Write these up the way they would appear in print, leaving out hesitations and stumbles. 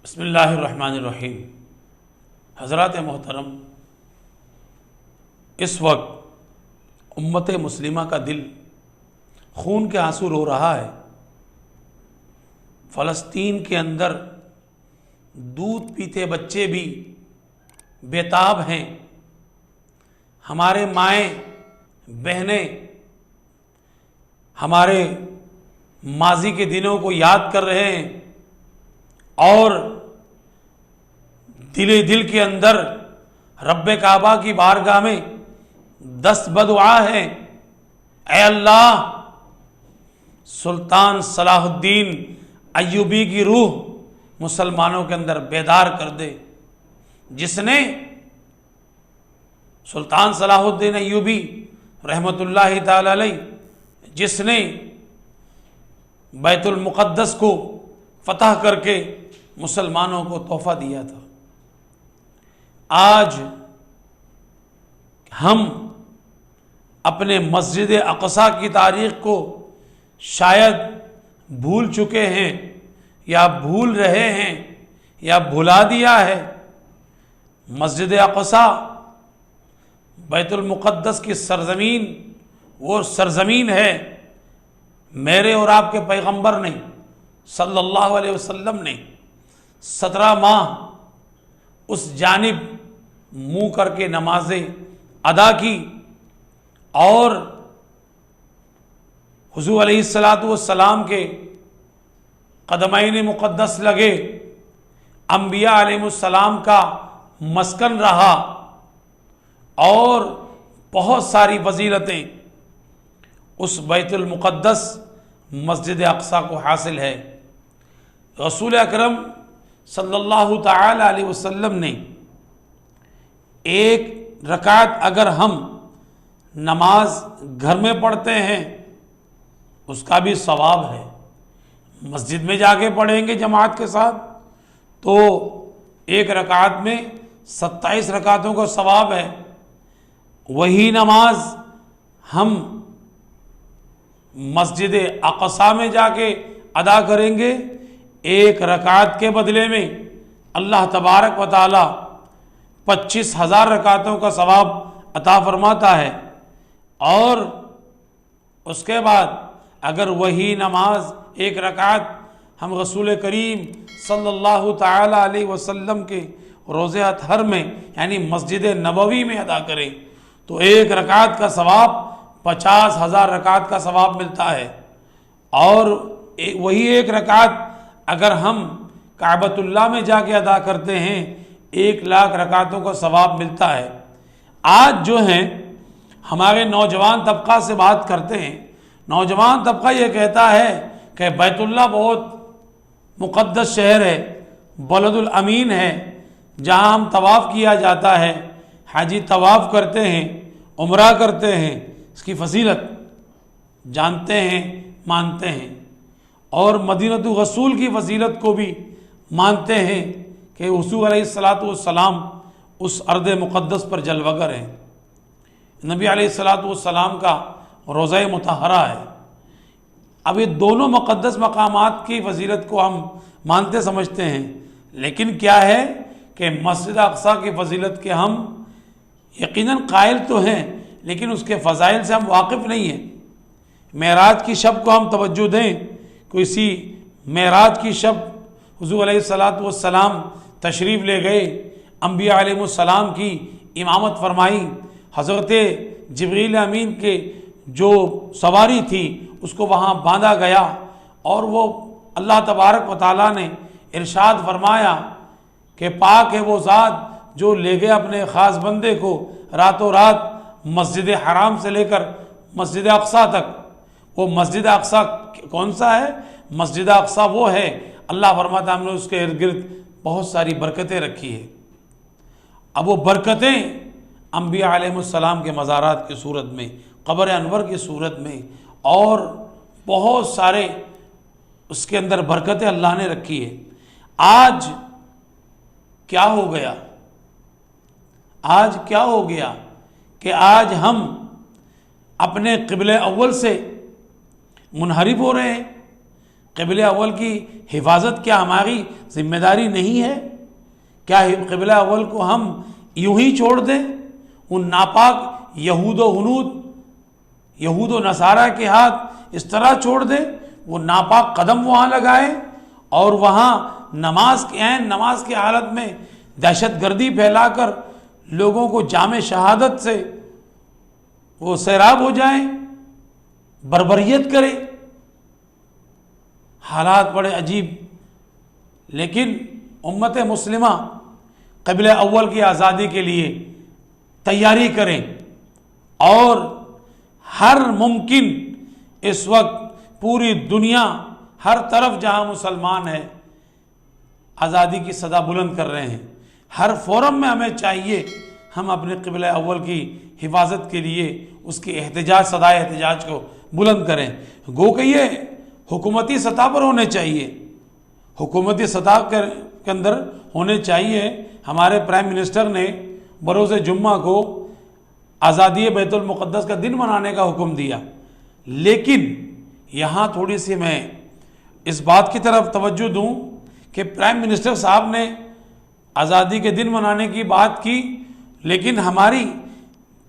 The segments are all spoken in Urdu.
بسم اللہ الرحمن الرحیم۔ حضرات محترم، اس وقت امت مسلمہ کا دل خون کے آنسو رو رہا ہے۔ فلسطین کے اندر دودھ پیتے بچے بھی بےتاب ہیں۔ ہمارے مائیں بہنیں ہمارے ماضی کے دنوں کو یاد کر رہے ہیں اور دل کے اندر رب کعبہ کی بارگاہ میں دست بدعا ہے، اے اللہ سلطان صلاح الدین ایوبی کی روح مسلمانوں کے اندر بیدار کر دے، جس نے سلطان صلاح الدین ایوبی رحمۃ اللہ تعالی علیہ جس نے بیت المقدس کو فتح کر کے مسلمانوں کو تحفہ دیا تھا۔ آج ہم اپنے مسجد اقصی کی تاریخ کو شاید بھول چکے ہیں یا بھول رہے ہیں یا بھلا دیا ہے۔ مسجد اقصی بیت المقدس کی سرزمین وہ سرزمین ہے، میرے اور آپ کے پیغمبر نے صلی اللہ علیہ وسلم نے 17 ماہ اس جانب منہ کر کے نمازیں ادا کی، اور حضور علیہ السلام کے قدمین مقدس لگے، انبیاء علیہ السلام کا مسکن رہا، اور بہت ساری فضیلتیں اس بیت المقدس مسجد اقصی کو حاصل ہے۔ رسول اکرم صلی اللہ تعالی علیہ وسلم نے ایک رکعت اگر ہم نماز گھر میں پڑھتے ہیں اس کا بھی ثواب ہے، مسجد میں جا کے پڑھیں گے جماعت کے ساتھ تو ایک رکعت میں 27 رکعتوں کا ثواب ہے۔ وہی نماز ہم مسجد اقصی میں جا کے ادا کریں گے، ایک رکعت کے بدلے میں اللہ تبارک و تعالی 25,000 رکعتوں کا ثواب عطا فرماتا ہے۔ اور اس کے بعد اگر وہی نماز ایک رکعت ہم رسول کریم صلی اللہ تعالی علیہ وسلم کے روضہ اطہر میں یعنی مسجد نبوی میں ادا کریں تو ایک رکعت کا ثواب 50,000 رکعت کا ثواب ملتا ہے، اور وہی ایک رکعت اگر ہم کعبۃ اللہ میں جا کے ادا کرتے ہیں 1,00,000 رکعتوں کا ثواب ملتا ہے۔ آج جو ہیں ہمارے نوجوان طبقہ سے بات کرتے ہیں، نوجوان طبقہ یہ کہتا ہے کہ بیت اللہ بہت مقدس شہر ہے، بلد الامین ہے، جہاں ہم طواف کیا جاتا ہے، حاجی طواف کرتے ہیں، عمرہ کرتے ہیں، اس کی فضیلت جانتے ہیں، مانتے ہیں، اور مدینۃ رسول کی فضیلت کو بھی مانتے ہیں کہ حضور علیہ السلام اس ارض مقدس پر جلوگر ہیں، نبی علیہ السلام کا روضہ مطہرہ ہے۔ اب یہ دونوں مقدس مقامات کی فضیلت کو ہم مانتے سمجھتے ہیں، لیکن کیا ہے کہ مسجد اقصی کی فضیلت کے ہم یقیناً قائل تو ہیں لیکن اس کے فضائل سے ہم واقف نہیں ہیں۔ معراج کی شب کو ہم توجہ دیں کہ اسی معراج کی شب حضور علیہ السلام تشریف لے گئے، انبیاء علیہ السلام کی امامت فرمائی، حضرت جبریل امین کے جو سواری تھی اس کو وہاں باندھا گیا، اور وہ اللہ تبارک و تعالیٰ نے ارشاد فرمایا کہ پاک ہے وہ ذات جو لے گیا اپنے خاص بندے کو راتوں رات مسجد حرام سے لے کر مسجد اقصی تک۔ وہ مسجد اقصی کون سا ہے؟ مسجد اقصی وہ ہے، اللہ فرماتا ہم نے اس کے ارد گرد بہت ساری برکتیں رکھی ہے۔ اب وہ برکتیں انبیاء علیہ السلام کے مزارات کی صورت میں، قبر انور کی صورت میں، اور بہت سارے اس کے اندر برکتیں اللہ نے رکھی ہے۔ آج کیا ہو گیا؟ آج کیا ہو گیا کہ آج ہم اپنے قبلہ اول سے منحرف ہو رہے ہیں۔ قبلہ اول کی حفاظت کیا ہماری ذمہ داری نہیں ہے؟ کیا قبلہ اول کو ہم یوں ہی چھوڑ دیں؟ ان ناپاک یہود و نصارہ کے ہاتھ اس طرح چھوڑ دیں، وہ ناپاک قدم وہاں لگائیں اور وہاں نماز کی حالت میں دہشت گردی پھیلا کر لوگوں کو جام شہادت سے وہ سیراب ہو جائیں، بربریت کریں؟ حالات بڑے عجیب۔ لیکن امت مسلمہ قبلہ اول کی آزادی کے لیے تیاری کریں، اور ہر ممکن اس وقت پوری دنیا ہر طرف جہاں مسلمان ہیں آزادی کی صدا بلند کر رہے ہیں، ہر فورم میں ہمیں چاہیے ہم اپنے قبلہ اول کی حفاظت کے لیے اس کی صدائے احتجاج کو بلند کریں۔ گو کہ یہ حکومتی سطح پر ہونے چاہیے، حکومتی سطح کے اندر ہونے چاہیے۔ ہمارے پرائم منسٹر نے بروز جمعہ کو آزادی بیت المقدس کا دن منانے کا حکم دیا، لیکن یہاں تھوڑی سی میں اس بات کی طرف توجہ دوں کہ پرائم منسٹر صاحب نے آزادی کے دن منانے کی بات کی، لیکن ہماری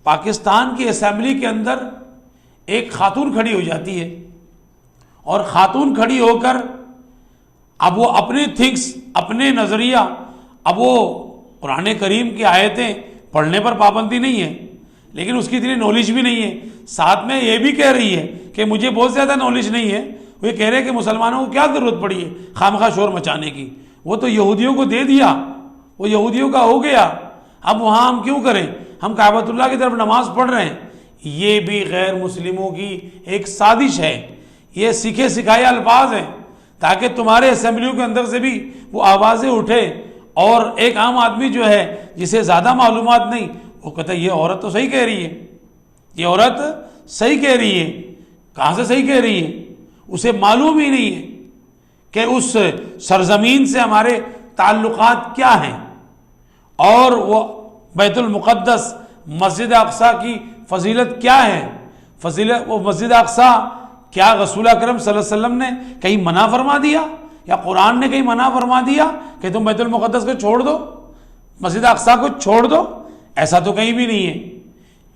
پاکستان کی اسمبلی کے اندر ایک خاتون کھڑی ہو جاتی ہے، اور خاتون کھڑی ہو کر اب وہ اپنی تھنکس، اپنے نظریہ، اب وہ قرآن کریم کی آیتیں پڑھنے پر پابندی نہیں ہے، لیکن اس کی اتنی نالج بھی نہیں ہے، ساتھ میں یہ بھی کہہ رہی ہے کہ مجھے بہت زیادہ نالج نہیں ہے۔ وہ یہ کہہ رہے کہ مسلمانوں کو کیا ضرورت پڑی ہے خامخواہ شور مچانے کی، وہ تو یہودیوں کو دے دیا، وہ یہودیوں کا ہو گیا، اب وہاں ہم کیوں کریں؟ ہم کعبۃ اللہ کی طرف نماز پڑھ رہے ہیں۔ یہ بھی غیر مسلموں کی ایک سازش ہے، یہ سیکھے سکھائے الفاظ ہیں تاکہ تمہارے اسمبلیوں کے اندر سے بھی وہ آوازیں اٹھے، اور ایک عام آدمی جو ہے جسے زیادہ معلومات نہیں، وہ کہتا ہے یہ عورت تو صحیح کہہ رہی ہے، یہ عورت صحیح کہہ رہی ہے۔ کہاں سے صحیح کہہ رہی ہے؟ اسے معلوم ہی نہیں ہے کہ اس سرزمین سے ہمارے تعلقات کیا ہیں، اور وہ بیت المقدس مسجد اقصیٰ کی فضیلت کیا ہے۔ وہ مسجد اقصیٰ کیا رسول اکرم صلی اللہ علیہ وسلم نے کہیں منع فرما دیا، یا قرآن نے کہیں منع فرما دیا کہ تم بیت المقدس کو چھوڑ دو، مسجد اقصیٰ کو چھوڑ دو؟ ایسا تو کہیں بھی نہیں ہے۔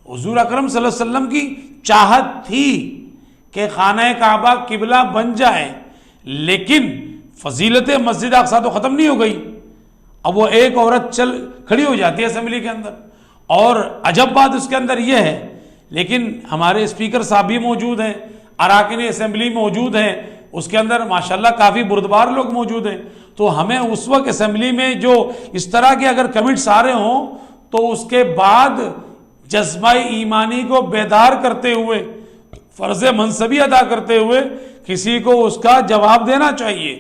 حضور اکرم صلی اللہ علیہ وسلم کی چاہت تھی کہ خانہ کعبہ قبلہ بن جائے، لیکن فضیلت مسجد اقصیٰ تو ختم نہیں ہو گئی۔ اب وہ ایک عورت کھڑی ہو جاتی ہے اسمبلی کے اندر، اور عجب بات اس کے اندر یہ ہے، لیکن ہمارے اسپیکر صاحب بھی موجود ہیں، اراکین اسمبلی موجود ہیں، اس کے اندر ماشاءاللہ کافی بردبار لوگ موجود ہیں، تو ہمیں اس وقت اسمبلی میں جو اس طرح کے اگر کمنٹس آ رہے ہوں تو اس کے بعد جذبہ ایمانی کو بیدار کرتے ہوئے، فرض منصبی ادا کرتے ہوئے کسی کو اس کا جواب دینا چاہیے،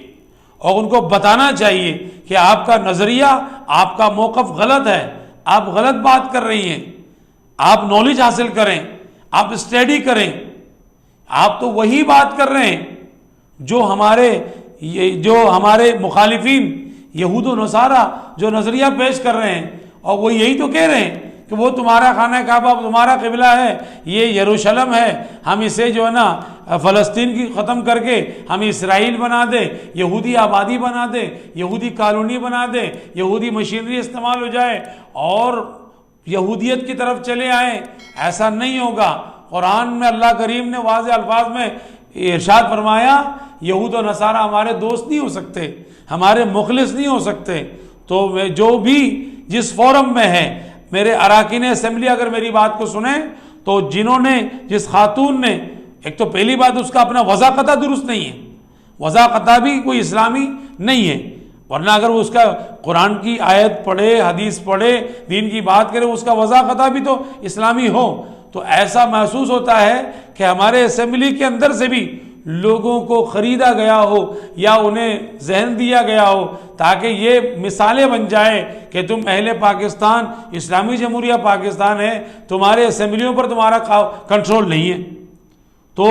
اور ان کو بتانا چاہیے کہ آپ کا نظریہ، آپ کا موقف غلط ہے، آپ غلط بات کر رہی ہیں، آپ نالج حاصل کریں، آپ اسٹڈی کریں۔ آپ تو وہی بات کر رہے ہیں جو ہمارے مخالفین یہود و نصارہ جو نظریہ پیش کر رہے ہیں، اور وہ یہی تو کہہ رہے ہیں کہ وہ تمہارا خانہ کعبہ تمہارا قبلہ ہے، یہ یروشلم ہے، ہم اسے جو ہے نا فلسطین کی ختم کر کے ہم اسرائیل بنا دیں، یہودی آبادی بنا دیں، یہودی کالونی بنا دیں، یہودی مشینری استعمال ہو جائے اور یہودیت کی طرف چلے آئیں۔ ایسا نہیں ہوگا۔ قرآن میں اللہ کریم نے واضح الفاظ میں ارشاد فرمایا یہود و نصارہ ہمارے دوست نہیں ہو سکتے، ہمارے مخلص نہیں ہو سکتے۔ تو میں جو بھی جس فورم میں ہے، میرے اراکین اسمبلی اگر میری بات کو سنیں تو جنہوں نے، جس خاتون نے، ایک تو پہلی بات اس کا اپنا وضاقتہ درست نہیں ہے، وضاقتہ بھی کوئی اسلامی نہیں ہے، ورنہ اگر وہ اس کا قرآن کی آیت پڑھے، حدیث پڑھے، دین کی بات کرے، اس کا وضاقتہ بھی تو اسلامی ہو، تو ایسا محسوس ہوتا ہے کہ ہمارے اسمبلی کے اندر سے بھی لوگوں کو خریدا گیا ہو یا انہیں ذہن دیا گیا ہو تاکہ یہ مثالیں بن جائے کہ تم اہل پاکستان، اسلامی جمہوریہ پاکستان ہے، تمہارے اسمبلیوں پر تمہارا کنٹرول نہیں ہے۔ تو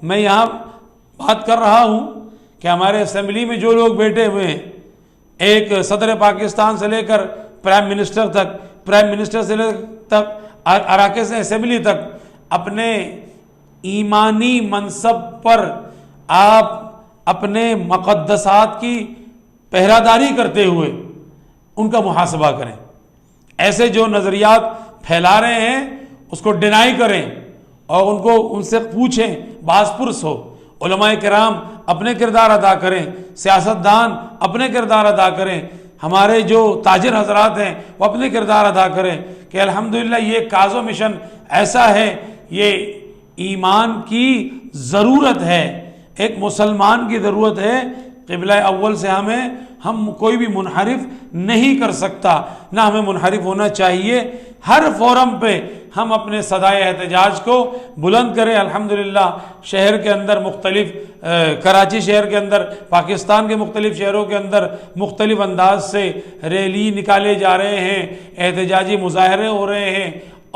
میں یہاں بات کر رہا ہوں کہ ہمارے اسمبلی میں جو لوگ بیٹھے ہوئے ہیں، ایک صدر پاکستان سے لے کر پرائم منسٹر تک، پرائم منسٹر سے لے تک اراکین اسمبلی تک، اپنے ایمانی منصب پر آپ اپنے مقدسات کی پہراداری کرتے ہوئے ان کا محاسبہ کریں۔ ایسے جو نظریات پھیلا رہے ہیں اس کو ڈینائی کریں اور ان سے پوچھیں، باز پرس ہو۔ علماء کرام اپنے کردار ادا کریں، سیاستدان اپنے کردار ادا کریں، ہمارے جو تاجر حضرات ہیں وہ اپنے کردار ادا کریں کہ الحمدللہ یہ کاز و مشن ایسا ہے، یہ ایمان کی ضرورت ہے، ایک مسلمان کی ضرورت ہے۔ قبلہ اول سے ہم کوئی بھی منحرف نہیں کر سکتا، نہ ہمیں منحرف ہونا چاہیے۔ ہر فورم پہ ہم اپنے صدائے احتجاج کو بلند کریں۔ الحمدللہ شہر کے اندر مختلف کراچی شہر کے اندر، پاکستان کے مختلف شہروں کے اندر مختلف انداز سے ریلی نکالے جا رہے ہیں، احتجاجی مظاہرے ہو رہے ہیں،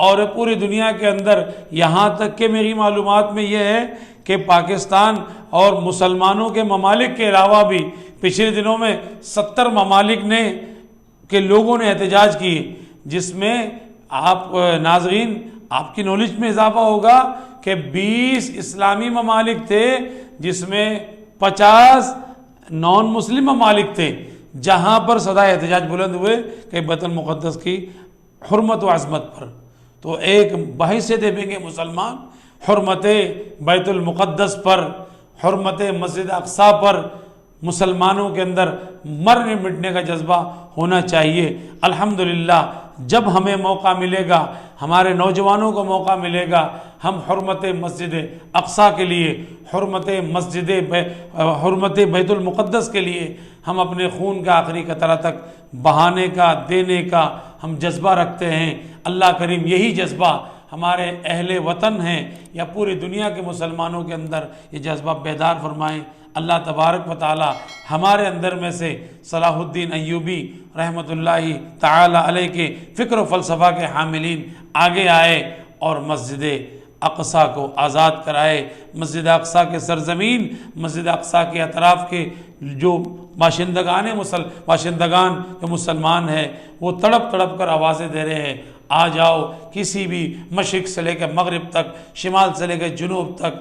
اور پوری دنیا کے اندر یہاں تک کہ میری معلومات میں یہ ہے کہ پاکستان اور مسلمانوں کے ممالک کے علاوہ بھی پچھلے دنوں میں 70 ممالک کے لوگوں نے احتجاج کیے، جس میں آپ ناظرین آپ کی نالج میں اضافہ ہوگا کہ 20 اسلامی ممالک تھے جس میں 50 نان مسلم ممالک تھے، جہاں پر صدائے احتجاج بلند ہوئے کہ بیت المقدس کی حرمت و عظمت پر۔ تو ایک بحیثیت بنگ مسلمان حرمت بیت المقدس پر، حرمت مسجد اقصی پر مسلمانوں کے اندر مرنے مٹنے کا جذبہ ہونا چاہیے۔ الحمدللہ جب ہمیں موقع ملے گا، ہمارے نوجوانوں کو موقع ملے گا، ہم حرمت مسجد اقصی کے لیے، حرمت بیت المقدس کے لیے ہم اپنے خون کا آخری قطرہ تک بہانے کا، دینے کا ہم جذبہ رکھتے ہیں۔ اللہ کریم یہی جذبہ ہمارے اہل وطن ہیں یا پوری دنیا کے مسلمانوں کے اندر یہ جذبہ بیدار فرمائیں۔ اللہ تبارک و تعالی ہمارے اندر میں سے صلاح الدین ایوبی رحمۃ اللہ تعالی علیہ کے فکر و فلسفہ کے حاملین آگے آئے اور مسجد اقصی کو آزاد کرائے۔ مسجد اقصی کے سرزمین، مسجد اقصی کے اطراف کے جو باشندگان جو مسلمان ہیں وہ تڑپ تڑپ کر آوازیں دے رہے ہیں، آ جاؤ، کسی بھی مشرق سے لے کے مغرب تک، شمال سے لے کے جنوب تک،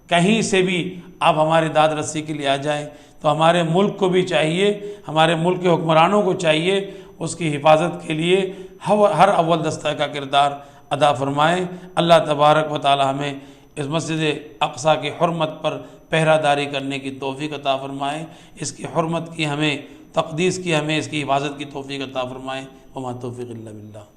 کہیں سے بھی آپ ہماری داد رسی کے لیے آ جائیں۔ تو ہمارے ملک کو بھی چاہیے، ہمارے ملک کے حکمرانوں کو چاہیے اس کی حفاظت کے لیے ہر اول دستہ کا کردار ادا فرمائیں۔ اللہ تبارک و تعالی ہمیں اس مسجد اقصی کی حرمت پر پہرہ داری کرنے کی توفیق عطا فرمائیں، اس کی حرمت کی ہمیں، تقدیس کی ہمیں، اس کی حفاظت کی توفیق عطا فرمائیں۔ وما توفیق الا باللہ۔